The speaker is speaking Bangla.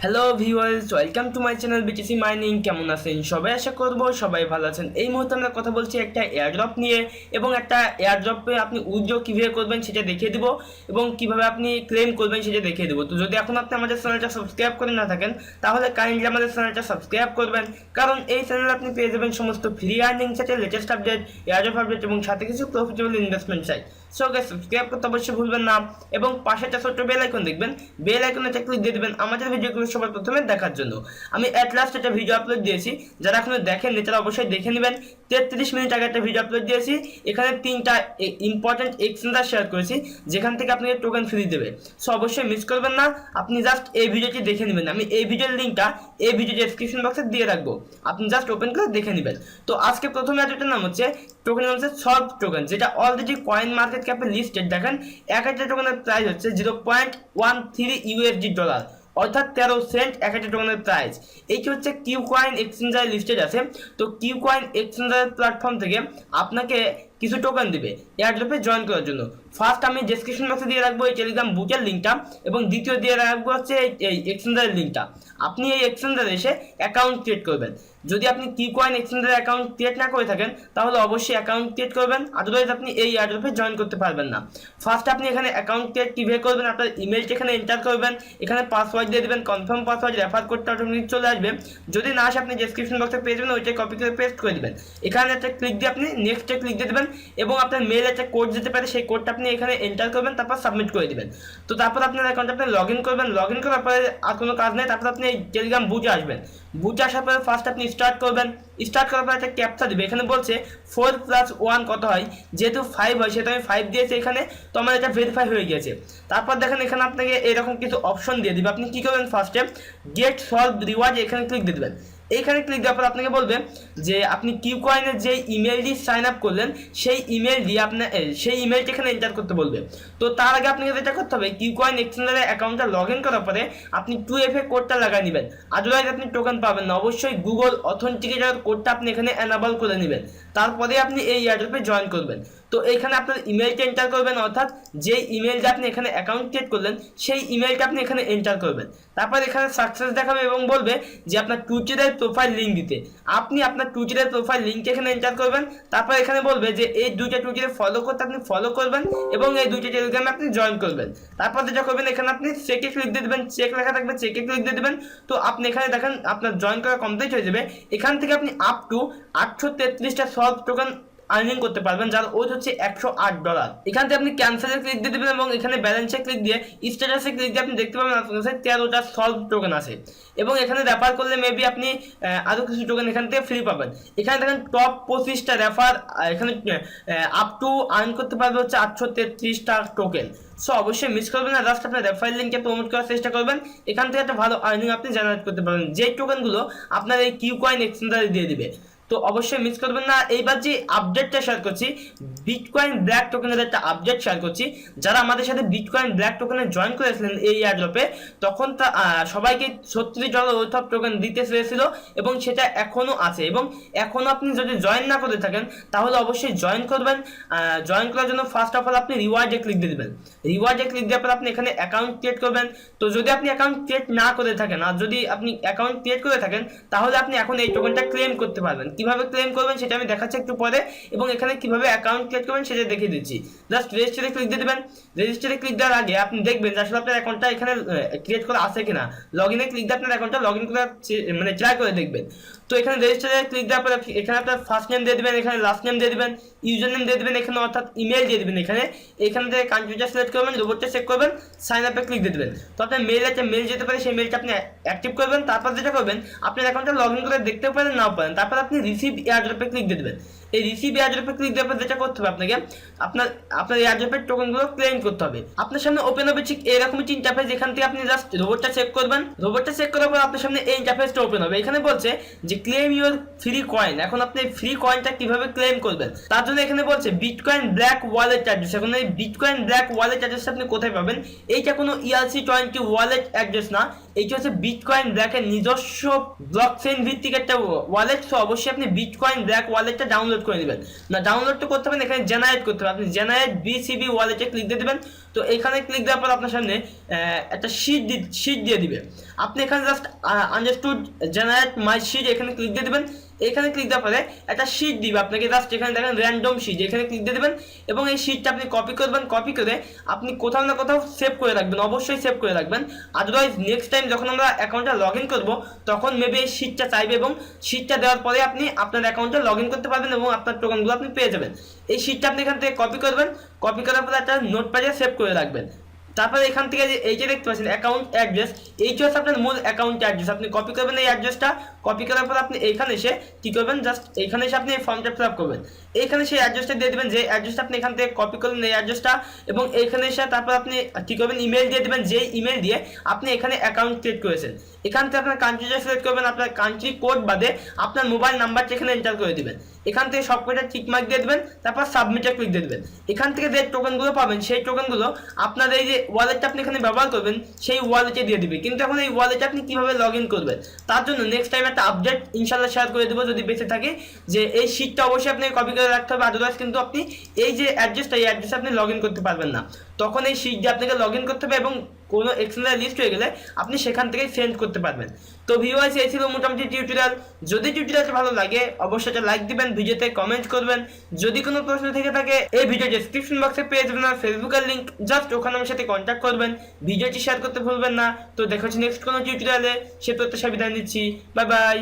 Hello viewers, welcome to my channel BTC mining. কেমন আছেন সবাই? আশা করবো সবাই ভালো আছেন। এই মুহূর্তে আমরা কথা বলছি একটা এয়ারড্রপ নিয়ে, এবং একটা এয়ারড্রপে আপনি উইথড্র কীভাবে করবেন সেটা দেখিয়ে দেবো, এবং কিভাবে আপনি ক্লেম করবেন সেটা দেখিয়ে দেবো। তো যদি এখন আপনি আমাদের চ্যানেলটা সাবস্ক্রাইব করে না থাকেন, তাহলে কাইন্ডলি আমাদের চ্যানেলটা সাবস্ক্রাইব করবেন, কারণ এই চ্যানেলে আপনি পেয়ে যাবেন সমস্ত ফ্রি আর্নিং সাথে লেটেস্ট আপডেট, এয়ারড্রপ আপডেট এবং সাথে কিছু প্রফিটেবল ইনভেস্টমেন্ট চাই। সো গাইস, সাবস্ক্রাইব করতে অবশ্যই ভুলবেন না, এবং পাশে একটা ছোট্ট বেল আইকন দেখবেন, বেল আইকনে ক্লিক দিয়ে দেবেন আমাদের ভিডিওগুলো সবার প্রথমে দেখার জন্য। আমি অ্যাট লাস্ট একটা ভিডিও আপলোড দিয়েছি, যারা এখনো দেখেননি তারা অবশ্যই দেখে নেবেন। 33 মিনিট আগে একটা ভিডিও আপলোড দিয়েছি, এখানে 3টা ইম্পর্টেন্ট এক্সচেঞ্জার শেয়ার করেছি যেখান থেকে আপনাকে টোকেন ফ্রি দেবে। সো অবশ্যই মিস করবেন না, আপনি জাস্ট এই ভিডিওটি দেখে নেবেন। আমি এই ভিডিওর লিঙ্কটা এই ভিডিও ডেসক্রিপশন বক্সে দিয়ে রাখবো, আপনি জাস্ট ওপেন করে দেখে নেবেন। তো আজকে প্রথম অ্যাডটার নাম হচ্ছে টোকেন হচ্ছে সলভ টোকেন, যেটা অলরেডি কয়েন মার্কেট ক্যাপে লিস্টেড। দেখেন এক একটা টোকেনের প্রাইস হচ্ছে $0.13 অর্থাৎ 13 সেন্ট এক একটা টোকেনের প্রাইস। এইটি হচ্ছে KuCoin এক্সচেঞ্জার লিস্টেড আছে। তো KuCoin এক্সচেঞ্জার প্ল্যাটফর্ম থেকে আপনাকে কিছু টোকেন দিবে এয়ারড্রপে জয়েন করার জন্য। ফার্স্ট আমি ডেসক্রিপশন বক্সে দিয়ে রাখবো এই টেলিগ্রাম বুটের লিঙ্কটা, এবং দ্বিতীয় দিয়ে রাখবো হচ্ছে এই এক্সচেঞ্জারের লিঙ্কটা। আপনি এই এক্সচেঞ্জারে এসে অ্যাকাউন্ট ক্রিয়েট করবেন। যদি আপনি KuCoin এক্সচেঞ্জারে অ্যাকাউন্ট ক্রিয়েট না করে থাকেন, তাহলে অবশ্যই অ্যাকাউন্ট ক্রিয়েট করবেন, আদারওয়াইজ আপনি এই এয়ারড্রপে জয়েন করতে পারবেন না। ফার্স্ট আপনি এখানে অ্যাকাউন্ট ক্রিয়েট কীভাবে করবেন, আপনার ইমেলটা এখানে এন্টার করবেন, এখানে পাসওয়ার্ড দিয়ে দেবেন, কনফার্ম পাসওয়ার্ড, রেফার কোডটা অটোমেটিক চলে আসবে। যদি না আসে আপনি ডেসক্রিপশন বক্সে পেয়ে যাবেন, ওইটাই কপি করে পেস্ট করে দেবেন। এখানে একটা ক্লিক দিয়ে আপনি নেক্সটে ক্লিক দিয়ে দেবেন, এবং আপনার মেল একটা কোড যেতে পারে, সেই কোডটা আপনি এখানে এন্টার করবেন, তারপর সাবমিট করে দিবেন। তো তারপর আপনার অ্যাকাউন্টে আপনি লগ ইন করবেন। লগ ইন করার পরে আর কোনো কাজ নেই, তারপর আপনি এই টেলিগ্রাম বুটে আসবেন। বুটে আসার পরে ফার্স্ট আপনি স্টার্ট করবেন। স্টার্ট করার পর একটা ক্যাপচা দিবে, এখানে বলছে 4+1 কত হয়, যেহেতু 5 হয় সেহেতু আমি 5 দিয়েছি এখানে, তো আমার এটা ভেরিফাই হয়ে গেছে। তারপর দেখেন এখানে আপনাকে এরকম কিছু অপশন দিয়ে দিবে। আপনি কী করবেন, ফার্স্টে গেট সলভ রিওয়ার্ড এখানে ক্লিক দিয়ে দেবেন। এইখানে ক্লিক দেওয়ার পর আপনাকে বলবে যে আপনি KuCoin-এর যে ইমেল দিয়ে সাইন আপ করলেন, সেই ইমেল দিয়ে আপনার সেই ইমেলটা এখানে এন্টার করতে বলবে। তো তার আগে আপনাকে যেটা করতে হবে, KuCoin এক্সচেঞ্জারের অ্যাকাউন্টটা লগ ইন করার পরে আপনি 2FA কোডটা লাগাই নেবেন, আদারওয়াইজ আপনি টোকেন পাবেন না। অবশ্যই গুগল অথেন্টিকেটর কোডটা আপনি এখানে এনাবল করে নেবেন, তারপরে আপনি এই এয়ারড্রপে জয়েন করবেন। তো এইখানে আপনার ইমেলটা এন্টার করবেন, অর্থাৎ যে ইমেলটা আপনি এখানে অ্যাকাউন্ট ক্রিয়েট করলেন সেই ইমেলটা আপনি এখানে এন্টার করবেন। তারপর এখানে সাকসেস দেখাবে এবং বলবে যে আপনার টুইটারের প্রোফাইল লিঙ্ক দিতে। আপনি আপনার টুইটারের প্রোফাইল লিঙ্কটা এখানে এন্টার করবেন। তারপর এখানে বলবে যে এই দুইটা টুইটারে ফলো করতে আপনি ফলো করবেন, এবং এই দুইটা টেলিগ্রামে আপনি জয়েন করবেন। তারপর যেটা করবেন, এখানে আপনি চেকে ক্লিক দিয়ে দেবেন, চেক লেখা থাকবে, চেকে ক্লিক দিয়ে দেবেন। তো আপনি এখানে দেখেন আপনার জয়েন করা কমপ্লিট হয়ে যাবে। এখান থেকে আপনি আপ টু 833টা সলভ টোকেন আর্নিং করতে পারবেন, যার ওয়েট হচ্ছে $108। এখান থেকে আপনি ক্যান্সেলে ক্লিক দিয়ে দেবেন, এবং এখানে ব্যালেন্সে ক্লিক দিয়ে স্ট্যাটাসে ক্লিক দিয়ে আপনি দেখতে পাবেন আপনার কাছে 13টা সলভ টোকেন আছে, এবং এখানে রেফার করলে মেবি আপনি আরও কিছু টোকেন এখান থেকে ফ্রি পাবেন। এখানে দেখেন টপ 25টা রেফার, এখানে আপ টু আর্ন করতে পারবে হচ্ছে 833টা টোকেন। সো অবশ্যই মিস করবেন না, জাস্ট আপনার রেফারেল লিঙ্কে প্রমোট করার চেষ্টা করবেন। এখান থেকে একটা ভালো আর্নিং আপনি জেনারেট করতে পারবেন, যে টোকেনগুলো আপনার এই KuCoin এক্সচেঞ্জারে দিয়ে দিবে। তো অবশ্যই মিস করবেন না। এইবার যে আপডেটটা শেয়ার করছি, বিটকয়েন ব্ল্যাক টোকেনের একটা আপডেট শেয়ার করছি। যারা আমাদের সাথে বিটকয়েন ব্ল্যাক টোকেনে জয়েন করেছিলেন এই এয়ারড্রপে, তখন তা সবাইকে $36 ওয়েথ টোকেন দিতে চেয়েছিল, এবং সেটা এখনও আছে। এবং এখনও আপনি যদি জয়েন না করে থাকেন, তাহলে অবশ্যই জয়েন করবেন। জয়েন করার জন্য ফার্স্ট অফ অল আপনি রিওয়ার্ডে ক্লিক দিয়ে দেবেন। রিওয়ার্ডে ক্লিক দেওয়ার পর আপনি এখানে অ্যাকাউন্ট ক্রিয়েট করবেন। তো যদি আপনি অ্যাকাউন্ট ক্রিয়েট না করে থাকেন, আর যদি আপনি অ্যাকাউন্ট ক্রিয়েট করে থাকেন, তাহলে আপনি এখন এই টোকেনটা ক্লেম করতে পারবেন। কিভাবে ক্লেম করবেন সেটা আমি দেখাচ্ছি একটু পরে, এবং এখানে কিভাবে অ্যাকাউন্ট ক্রিয়েট করবেন সেটা দেখিয়ে দিচ্ছি। জাস্ট রেজিস্টারে ক্লিক দিয়ে দেবেন। রেজিস্টারে ক্লিক দেওয়ার আগে আপনি দেখবেন যে আসলে আপনার অ্যাকাউন্টটা এখানে ক্রিয়েট করা আছে কিনা। লগ ইনে ক্লিক দিয়ে আপনার অ্যাকাউন্টটা লগ ইন করে মানে ট্রাই করে দেখবেন। তো এখানে রেজিস্টারে ক্লিক দেওয়ার পরে এখানে আপনার ফার্স্ট নেম দিয়ে দেবেন, এখানে লাস্ট নেম দিয়ে দেবেন, ইউজার নেম দিয়ে দেবেন এখানে, অর্থাৎ ইমেল দিয়ে দেবেন। এখানে থেকে কান্ট্রিটা সিলেক্ট করবেন, রোবটটা চেক করবেন, সাইন আপে ক্লিক দিয়ে দেবেন। তো আপনার মেল একটা মেল যেতে পারে, সেই মেলটা আপনি অ্যাক্টিভ করবেন। তারপর যেটা করবেন, আপনার অ্যাকাউন্টটা লগ ইন করে দেখতেও পারেন, নাও পারেন। তারপর আপনি রিসিভ এয়ারড্রপে ক্লিক দিয়ে দেবেন। এই রিসিভ এয়ারড্রপে ক্লিক দেওয়ার পর যেটা করতে হবে, আপনাকে আপনার এয়ারড্রপের টোকেনগুলো ক্লেম করতে হবে। আপনার সামনে ওপেন হবে ঠিক এরকমই ইন্টারফেস, যেখান থেকে আপনি জাস্ট রোবটটা চেক করবেন। রোবটটা চেক করার পর আপনার সামনে এই ইন্টারফেসটা ওপেন হবে। এখানে বলছে যে ক্লেম ইউর ফ্রি কয়েন। এখন আপনি ফ্রি কয়েনটা কিভাবে ক্লেম করবেন, তার জন্য এখানে বলছে বিটকয়েন ব্ল্যাক ওয়ালেট অ্যাড্রেস। এখন এই বিটকয়েন ব্ল্যাক ওয়ালেট অ্যাড্রেস আপনি কোথায় পাবেন? এইটা কোনো ERC-20 ওয়ালেট অ্যাড্রেস না, এইটা হচ্ছে বিটকয়েন ব্ল্যাকের নিজস্ব ব্লকচেইন ভিত্তিক একটা ওয়ালেট। তো অবশ্যই আপনি বিটকয়েন ব্ল্যাক ওয়ালেটটা ডাউনলোড ডাউনলোড করে নেবেন। না ডাউনলোড তো করতে হবে, এখানে জেনারেট করতে হবে। আপনি জেনারেট বিসিবি ওয়ালেটে ক্লিক দিয়ে দেবেন। তো এখানে ক্লিক দেওয়ার পর আপনার সামনে একটা শিট দিয়ে দিবে। আপনি এখানে জাস্ট আন্ডারস্টুড জেনারেট মাই শিট এখানে ক্লিক দিয়ে দেবেন। এখানে ক্লিক দেওয়ার পরে একটা শিট দিবে আপনাকে, জাস্ট এখানে দেখেন র্যান্ডম শিট, এখানে ক্লিক দিয়ে দেবেন এবং এই শিটটা আপনি কপি করবেন। কপি করে আপনি কোথাও না কোথাও সেভ করে রাখবেন, অবশ্যই সেভ করে রাখবেন। আদারওয়াইজ নেক্সট টাইম যখন আমরা অ্যাকাউন্টটা লগ ইন করবো তখন মেবি এই শিটটা চাইবে এবং শিটটা দেওয়ার পরে আপনি আপনার অ্যাকাউন্টে লগ ইন করতে পারবেন এবং আপনার টোকেনগুলো আপনি পেয়ে যাবেন। এই শিটটা আপনি এখান থেকে কপি করবেন, কপি করার পরে একটা নোটপ্যাডে সেভ করে রাখবেন। তারপরে এখান থেকে যে এই যে দেখতে পাচ্ছেন অ্যাকাউন্ট অ্যাড্রেস, এইটা হচ্ছে আপনার মূল অ্যাকাউন্ট অ্যাড্রেস। আপনি কপি করবেন এই অ্যাড্রেসটা, কপি করার পর আপনি এইখানে এসে কি করবেন, জাস্ট এইখানে এসে আপনি এই ফর্মটা ফিল আপ করবেন। এইখানে সেই অ্যাড্রেসটা দিয়ে দেবেন, যে অ্যাড্রেসটা আপনি এখান থেকে কপি করলেন এই অ্যাড্রেসটা, এবং এইখানে এসে তারপর আপনি কি করবেন, ইমেল দিয়ে দেবেন, যেই ইমেল দিয়ে আপনি এখানে অ্যাকাউন্ট ক্রিয়েট করেছেন। এখান থেকে আপনার কান্ট্রিটা সিলেক্ট করবেন, আপনার কান্ট্রি কোড বাদে আপনার মোবাইল নাম্বারটা এখানে এন্টার করে দিবেন। এখান থেকে সব কয়টা টিক মার্ক দিয়ে দেবেন, তারপর সাবমিটে ক্লিক দিয়ে দেবেন। এখান থেকে যে টোকেনগুলো পাবেন সেই টোকেনগুলো আপনার এই যে ওয়ালেটটা আপনি এখানে ব্যবহার করবেন সেই ওয়ালেটে দিয়ে দিবে। কিন্তু এখন এই ওয়ালেটে আপনি কিভাবে লগ ইন করবেন তার জন্য নেক্সট টাইম একটা আপডেট ইনশাল্লাহ শেয়ার করে দেবো যদি বেঁচে থাকে, যে এই শিটটা অবশ্যই আপনি কপি করে রাখতে হবে। আদারওয়াইজ কিন্তু আপনি এই যে অ্যাড্রেসটা, এই অ্যাড্রেসে আপনি লগ ইন করতে পারবেন না। তখন এই শিট দিয়ে আপনাকে লগ ইন করতে হবে এবং কোনো এক্সচেঞ্জে লিস্ট হয়ে গেলে আপনি সেখান থেকে সেন্ড করতে পারবেন। তো ভিউয়ার্স, এই ছিল মোটামুটি টিউটোরিয়াল। যদি টিউটোরিয়ালটা ভালো লাগে অবশ্যই একটা লাইক দিবেন, ভিডিওতে কমেন্ট করবেন। যদি কোনো প্রশ্ন থেকে থাকে এই ভিডিও ডেসক্রিপশন বক্সে পেয়ে যাবেন আর ফেসবুকের লিঙ্ক, জাস্ট ওখানে আমার সাথে কন্ট্যাক্ট করবেন। ভিডিওটি শেয়ার করতে ভুলবেন না। তো দেখা হচ্ছে নেক্সট কোনো টিউটোরিয়ালে, সে প্রত্যাশা বিদায় নিচ্ছি। Bye bye.